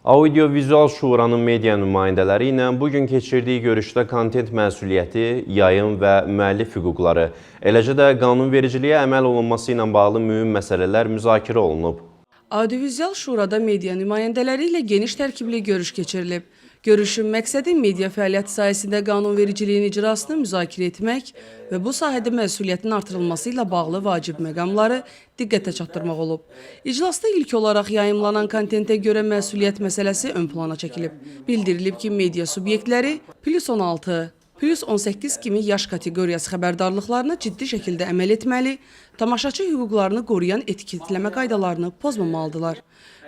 Audio-vizual şuranın media nümayəndələri ilə bugün keçirdiyi görüşdə kontent məsuliyyəti, yayım və müəllif hüquqları, eləcə də qanunvericiliyə əməl olunması ilə bağlı mühüm məsələlər müzakirə olunub. Audio-vizual şurada media nümayəndələri ilə geniş tərkibli görüş keçirilib. Görüşün məqsədi media fəaliyyəti sayəsində qanunvericiliyin icrasını müzakirə etmək və bu sahədə məsuliyyətin artırılması ilə bağlı vacib məqamları diqqətə çatdırmaq olub. İclasda ilk olaraq yayımlanan kontentə görə məsuliyyət məsələsi ön plana çəkilib. Bildirilib ki, media subyektləri +16, +18 kimi yaş kateqoriyası xəbərdarlıqlarına ciddi şəkildə əməl etməli, tamaşaçı hüquqlarını qoruyan etiketləmə qaydalarını pozmamalıdırlar.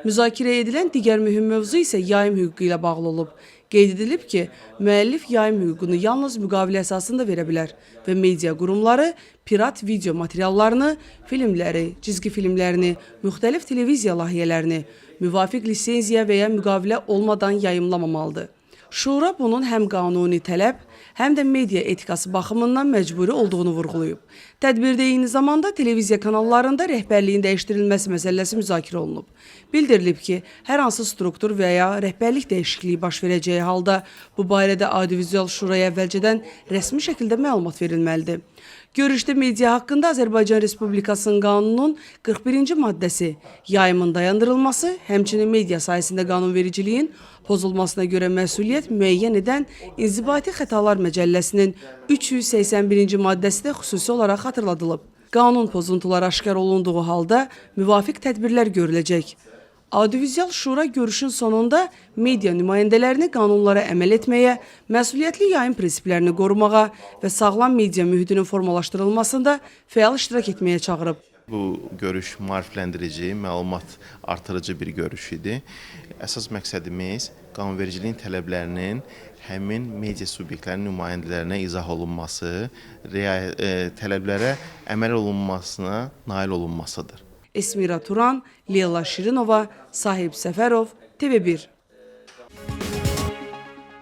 Müzakirə edilən digər mühüm mövzu isə yayım hüququ ilə bağlı olub. Qeyd edilib ki, müəllif yayım hüququnu yalnız müqavilə əsasında verə bilər və media qurumları pirat video materiallarını, filmləri, cizgi filmlərini, müxtəlif televiziya layihələrini müvafiq lisenziya və ya müqavilə olmadan yayımlamamalıdır. Şura bunun həm qanuni tələb, həm də media etikası baxımından məcburi olduğunu vurğulayıb. Tədbirdə eyni zamanda televiziya kanallarında rəhbərliyin dəyişdirilməsi məsələsi müzakirə olunub. Bildirilib ki, hər hansı struktur və ya rəhbərlik dəyişikliyi baş verəcəyi halda bu barədə Audio-vizual şuraya əvvəlcədən rəsmi şəkildə məlumat verilməlidir. Görüşdə media haqqında Azərbaycan Respublikasının qanununun 41-ci maddəsi, yayımın dayandırılması, həmçinin media sayəsində qanunvericiliyin pozulmasına görə məsuliyyət müəyyən edən İnzibati Xətalar Məcəlləsinin 381-ci maddəsi də xüsusi olaraq xatırladılıb. Qanun pozuntuları aşkar olunduğu halda müvafiq tədbirlər görüləcək. Audio-vizual şura görüşün sonunda media nümayəndələrini qanunlara əməl etməyə, məsuliyyətli yayım prinsiplərini qorumağa və sağlam media mühitinin formalaşdırılmasında fəal iştirak etməyə çağırıb. Bu görüş maarifləndirici, məlumat artırıcı bir görüş idi. Əsas məqsədimiz qanunvericiliyin tələblərinin həmin media subyektlərinin nümayəndələrinə izah olunması, tələblərə əməl olunmasına nail olunmasıdır. Esmira Turan, Leyla Şirinova, Sahib Səfərov, TV1.